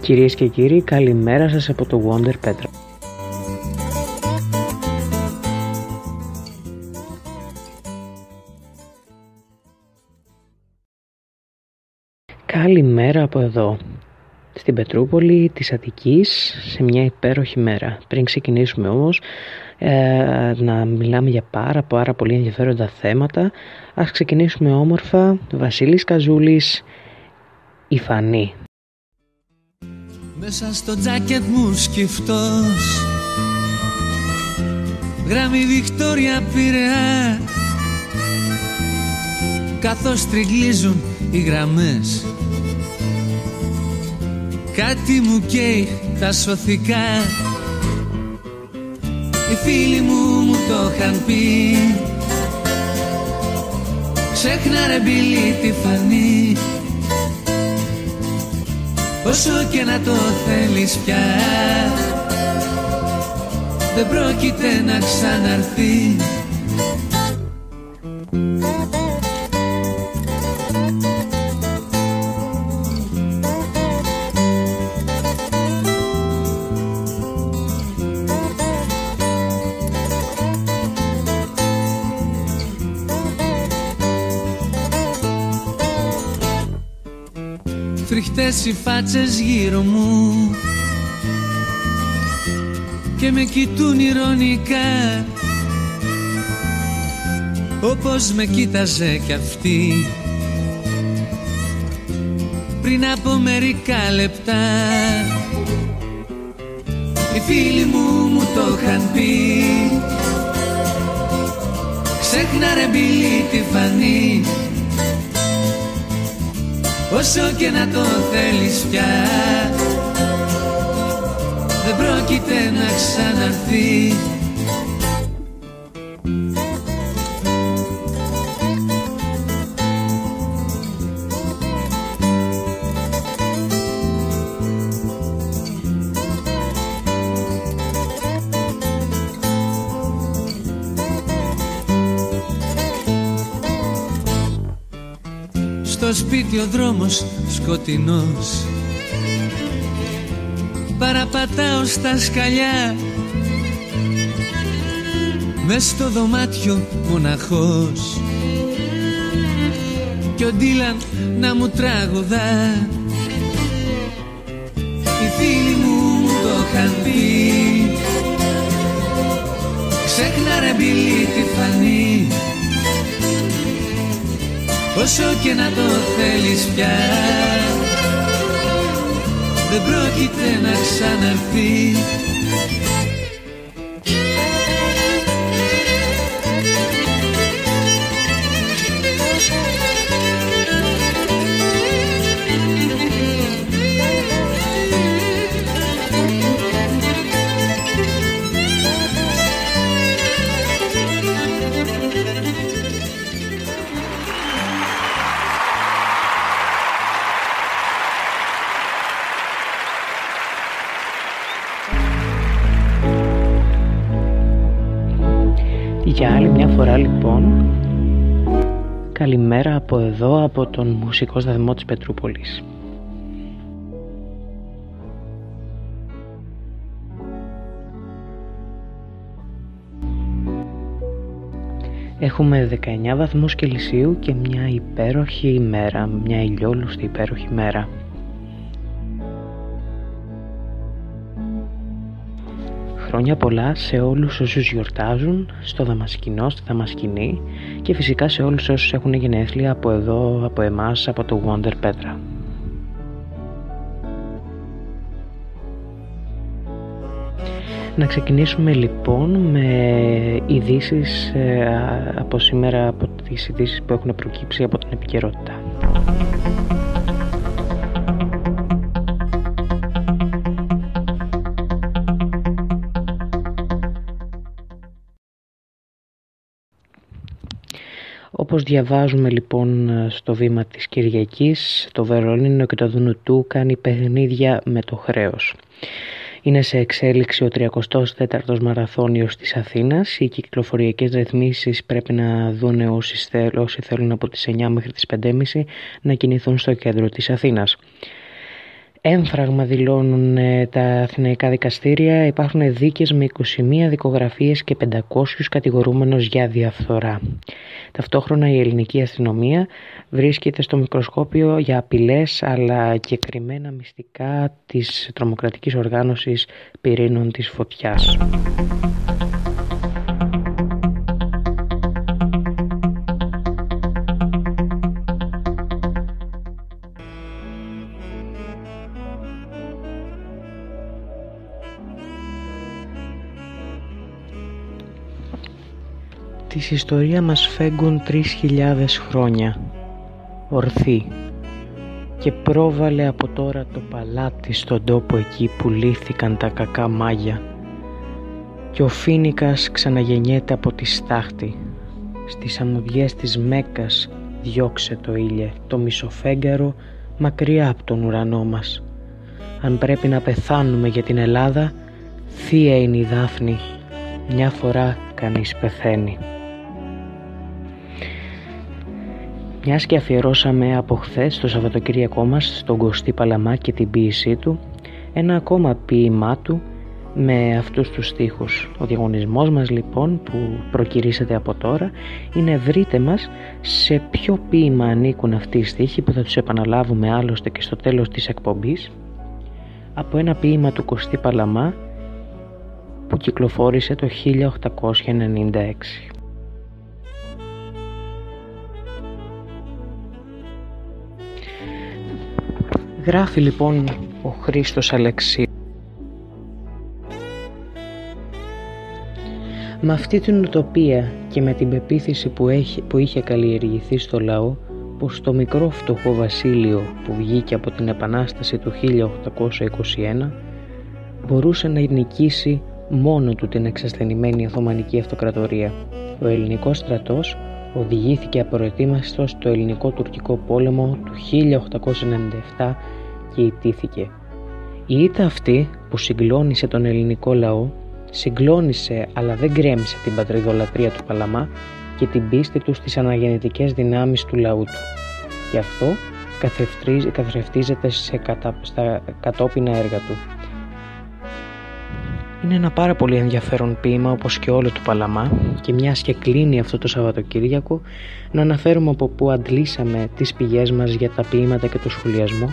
Κυρίες και κύριοι, καλημέρα σας από το Wonder Petra. Καλημέρα από εδώ, στην Πετρούπολη της Αττικής, σε μια υπέροχη μέρα. Πριν ξεκινήσουμε όμως να μιλάμε για πάρα πολύ ενδιαφέροντα θέματα, ας ξεκινήσουμε όμορφα. Βασίλης Καζούλης, η Φανή. Μέσα στο τζάκετ μου σκυφτός, γράμμη Βικτόρια Πειραιά, καθώς τριγλίζουν οι γραμμές, κάτι μου καίει τα σωθικά. Οι φίλοι μου το είχαν πει, ξέχνα ρε μπίλη τη Φανή, όσο και να το θέλεις πια, δεν πρόκειται να ξαναρθεί. Φρικτές οι φάτσες γύρω μου και με κοιτούν ηρωνικά, όπως με κοίταζε κι αυτή πριν από μερικά λεπτά. Οι φίλοι μου το είχαν πει, ξέχνα ρε μπίλη τη Φανή, όσο και να το θέλεις πια, δεν πρόκειται να ξαναρθεί. Στο σπίτι ο δρόμος σκοτεινός, παραπατάω στα σκαλιά, μες στο δωμάτιο μοναχός, κι ο Ντίλαν να μου τραγουδά. Οι φίλοι μου το είχαν πει, ξέχνα ρε μπίλη τη Φανή, όσο και να το θέλεις πια, δεν πρόκειται να ξαναρθεί. Για άλλη μια φορά λοιπόν, καλημέρα από εδώ, από τον μουσικό σταθμό της Πετρούπολης. Έχουμε 19 βαθμούς Κελσίου και μια υπέροχη ημέρα, μια ηλιόλουστη υπέροχη μέρα. Χρόνια πολλά σε όλους όσους γιορτάζουν, στο Δαμασκηνό, στη Δαμασκηνή, και φυσικά σε όλους όσους έχουν γενέθλια από εδώ, από εμάς, από το Wonder Petra. Να ξεκινήσουμε λοιπόν με ειδήσεις από σήμερα, από τις ειδήσεις που έχουν προκύψει από την επικαιρότητα. Όπως διαβάζουμε λοιπόν στο βήμα της Κυριακής, το Βερολίνο και το Δουνουτού κάνει παιχνίδια με το χρέος. Είναι σε εξέλιξη ο 34ος μαραθώνιος της Αθήνας. Οι κυκλοφοριακές ρυθμίσεις πρέπει να δουν όσοι θέλουν από τις 9 μέχρι τις 5.30 να κινηθούν στο κέντρο της Αθήνας. έμφραγμα δηλώνουν τα αθηναϊκά δικαστήρια. Υπάρχουν δίκες με 21 δικογραφίες και 500 κατηγορούμενους για διαφθορά. Ταυτόχρονα η ελληνική αστυνομία βρίσκεται στο μικροσκόπιο για απειλές αλλά και κρυμμένα μυστικά της τρομοκρατικής οργάνωσης Πυρήνων της Φωτιάς. Της ιστορία μας φέγγουν 3.000 χρόνια, ορθή, και πρόβαλε από τώρα το παλάτι στον τόπο εκεί που λύθηκαν τα κακά μάγια, και ο Φοίνικας ξαναγεννιέται από τη στάχτη. Στις αμμουδιές της Μέκκας διώξε το ήλιε, το μισοφέγγαρο μακριά από τον ουρανό μας. Αν πρέπει να πεθάνουμε για την Ελλάδα, θεία είναι η Δάφνη, μια φορά κανείς πεθαίνει. Μιας και αφιερώσαμε από χθες το Σαββατοκύριακό μας στον Κωστή Παλαμά και την ποίησή του, ένα ακόμα ποίημά του με αυτούς τους στίχους. Ο διαγωνισμός μας λοιπόν που προκυρήσατε από τώρα είναι βρείτε μας σε ποιο ποίημα ανήκουν αυτοί οι στίχοι που θα τους επαναλάβουμε άλλωστε και στο τέλος της εκπομπής, από ένα ποίημα του Κωστή Παλαμά που κυκλοφόρησε το 1896. Γράφει λοιπόν ο Χρήστος Αλεξίου: με αυτή την ουτοπία και με την πεποίθηση που είχε καλλιεργηθεί στο λαό πως το μικρό φτωχό βασίλειο που βγήκε από την Επανάσταση του 1821 μπορούσε να νικήσει μόνο του την εξασθενημένη Οθωμανική Αυτοκρατορία, ο ελληνικός στρατός οδηγήθηκε απροετοίμαστος στο ελληνικό-τουρκικό πόλεμο του 1897 και ιτήθηκε. Η ήττα αυτή που συγκλώνησε τον ελληνικό λαό, συγκλώνησε αλλά δεν γκρέμισε την πατριδολατρία του Παλαμά και την πίστη του στις αναγεννητικές δυνάμεις του λαού του. Γι' αυτό καθρεφτίζεται στα κατόπινα έργα του. Είναι ένα πάρα πολύ ενδιαφέρον ποίημα όπως και όλο του Παλαμά, και μιας και κλείνει αυτό το Σαββατοκύριακο να αναφέρουμε από πού αντλήσαμε τις πηγές μας για τα ποίηματα και το σχολιασμό.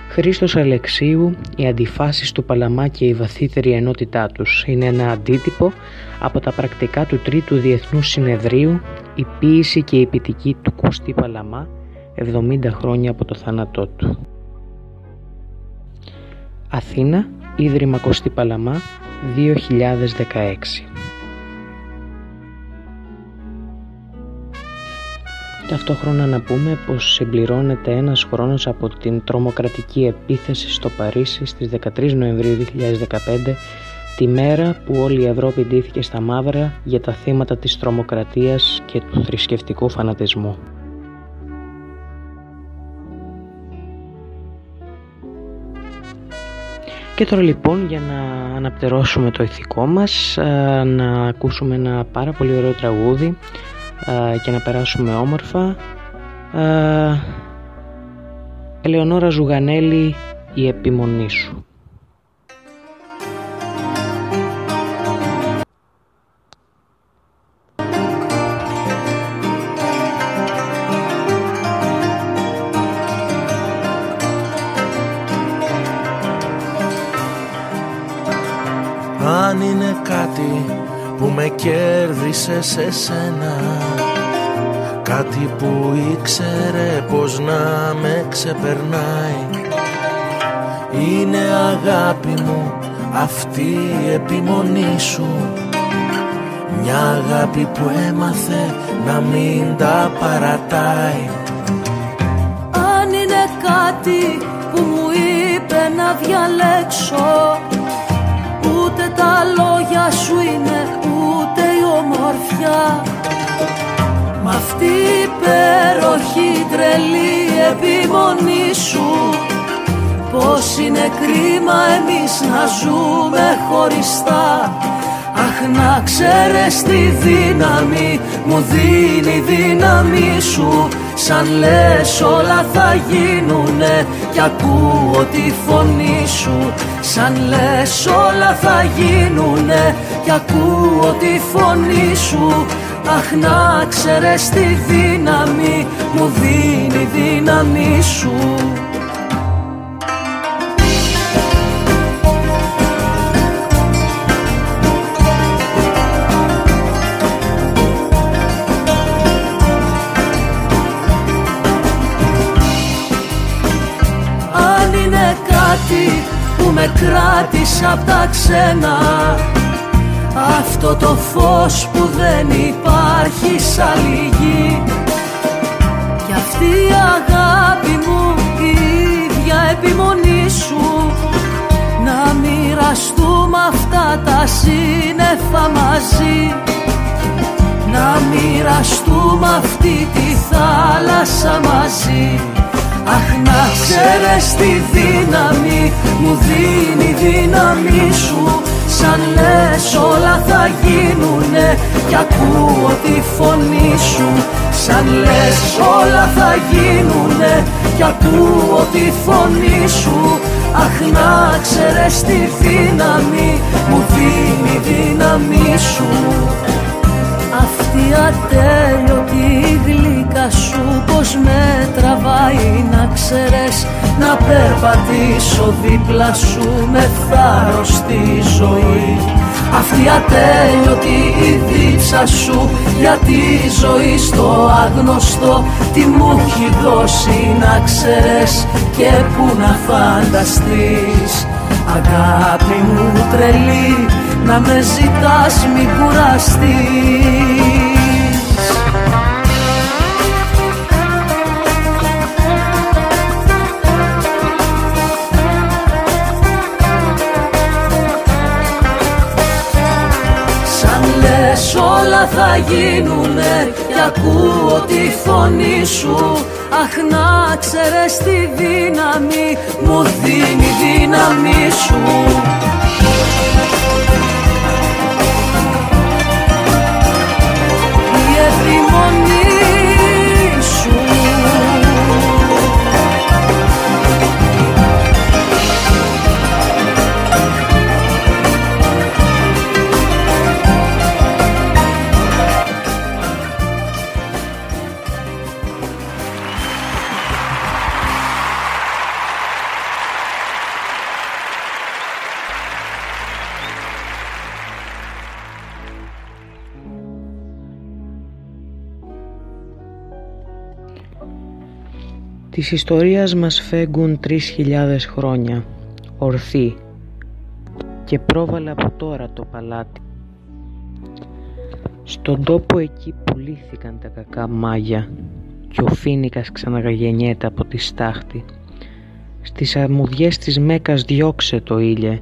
Χρήστος Αλεξίου, οι αντιφάσεις του Παλαμά και η βαθύτερη ενότητά τους. Είναι ένα αντίτυπο από τα πρακτικά του Τρίτου Διεθνούς Συνεδρίου, η ποίηση και η ποιητική του Κωστή Παλαμά 70 χρόνια από το θάνατό του. Αθήνα, Ίδρυμα Κωστή Παλαμά, 2016. Ταυτόχρονα να πούμε πως συμπληρώνεται ένας χρόνος από την τρομοκρατική επίθεση στο Παρίσι στις 13 Νοεμβρίου 2015, τη μέρα που όλη η Ευρώπη ντύθηκε στα μαύρα για τα θύματα της τρομοκρατίας και του θρησκευτικού φανατισμού. Και τώρα λοιπόν, για να αναπτερώσουμε το ηθικό μας, να ακούσουμε ένα πάρα πολύ ωραίο τραγούδι και να περάσουμε όμορφα. Ελεονόρα Ζουγανέλη, η επιμονή σου. Αν είναι κάτι που με κέρδισε σε σένα, κάτι που ήξερε πως να με ξεπερνάει, είναι αγάπη μου αυτή η επιμονή σου. Μια αγάπη που έμαθε να μην τα παρατάει. Αν είναι κάτι που μου είπε να διαλέξω, ούτε τα λόγια σου είναι, ούτε η ομορφιά. Μ' αυτή η υπέροχη τρελή επιμονή σου, πως είναι κρίμα εμείς να ζούμε χωριστά. Αχ, να ξέρεις τη δύναμη μου δίνει η δύναμη σου, σαν λες όλα θα γίνουνε κι ακούω τη φωνή σου. Σαν λες όλα θα γίνουνε κι ακούω τη φωνή σου. Αχ, να ξέρες τη δύναμη μου δίνει η δύναμη σου. Αν είναι κάτι που με κράτησε απ' τα ξένα, αυτό το φως που δεν υπάρχει σ' άλλη γη, κι αυτή η αγάπη μου η ίδια επιμονή σου, να μοιραστούμε αυτά τα σύννεφα μαζί, να μοιραστούμε αυτή τη θάλασσα μαζί. Αχ, να ξέρεις τη δύναμη μου δίνει η δύναμη σου. Σαν λες όλα θα γίνουνε κι ακούω τη φωνή σου. Σαν λες όλα θα γίνουνε κι ακούω τη φωνή σου. Αχ, να ξέρεις τη δύναμη μου δίνει η δύναμη σου. Αυτή ατέλειωτη γλύκα σου πως με τραβάει, να ξέρεις, να περπατήσω δίπλα σου με θάρρος στη ζωή. Αυτή ατέλειωτη η δίψα σου για τη ζωή στο άγνωστο, τι μου έχει δώσει να ξέρεις και που να φανταστείς. Αγάπη μου τρελή, να με ζητάς μη κουραστείς. Σαν λες όλα θα γίνουνε κι ακούω τη φωνή σου. Αχ, να ξέρεις τη δύναμη μου δίνει η δύναμη σου. Η επιμονή σου. Της ιστορίας μας φέγγουν 3.000 χρόνια, ορθοί, και πρόβαλε από τώρα το παλάτι. Στον τόπο εκεί πουλήθηκαν τα κακά μάγια κι ο φοίνικας ξαναγαγεννιέται από τη στάχτη. Στις αμμουδιές της Μέκας διώξε το ήλιε,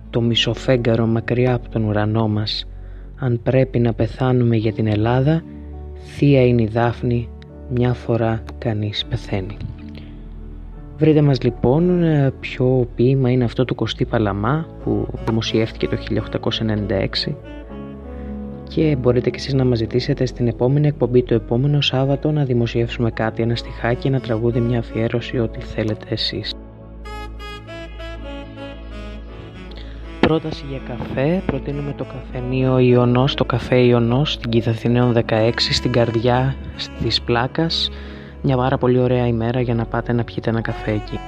το μισοφέγγαρο μακριά από τον ουρανό μας. Αν πρέπει να πεθάνουμε για την Ελλάδα, θεία είναι η Δάφνη, μια φορά κανείς πεθαίνει. Βρείτε μας λοιπόν ποιο ποίημα είναι αυτό του Κωστή Παλαμά που δημοσιεύτηκε το 1896 και μπορείτε και εσείς να μας ζητήσετε στην επόμενη εκπομπή το επόμενο Σάββατο να δημοσιεύσουμε κάτι, ένα στιχάκι, ένα τραγούδι, μια αφιέρωση, ό,τι θέλετε εσείς. Πρόταση για καφέ, προτείνουμε το καφενείο Ιωνός, το καφέ Ιωνός στην Κηδαθηναίων 16 στην καρδιά της Πλάκας. Μια πάρα πολύ ωραία ημέρα για να πάτε να πιείτε ένα καφέ εκεί.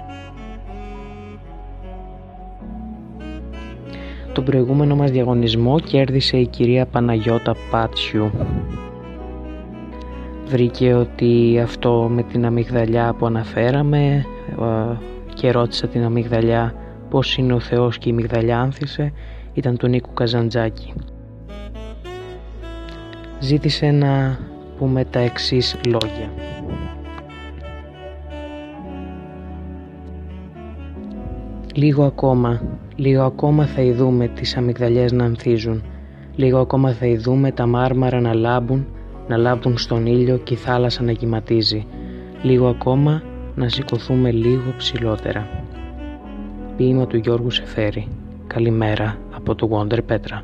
Τον προηγούμενο μας διαγωνισμό κέρδισε η κυρία Παναγιώτα Πάτσιου. Βρήκε ότι αυτό με την αμυγδαλιά που αναφέραμε και ρώτησα την αμυγδαλιά πώς είναι ο Θεός και η αμυγδαλιά άνθησε, ήταν του Νίκου Καζαντζάκη. Ζήτησε να πούμε τα εξής λόγια. Λίγο ακόμα θα ειδούμε τις αμυγδαλιές να ανθίζουν. Λίγο ακόμα θα ειδούμε τα μάρμαρα να λάμπουν στον ήλιο και η θάλασσα να κυματίζει. Λίγο ακόμα να σηκωθούμε λίγο ψηλότερα. Ποίημα του Γιώργου Σεφέρη. Καλημέρα από το Wonder Petra.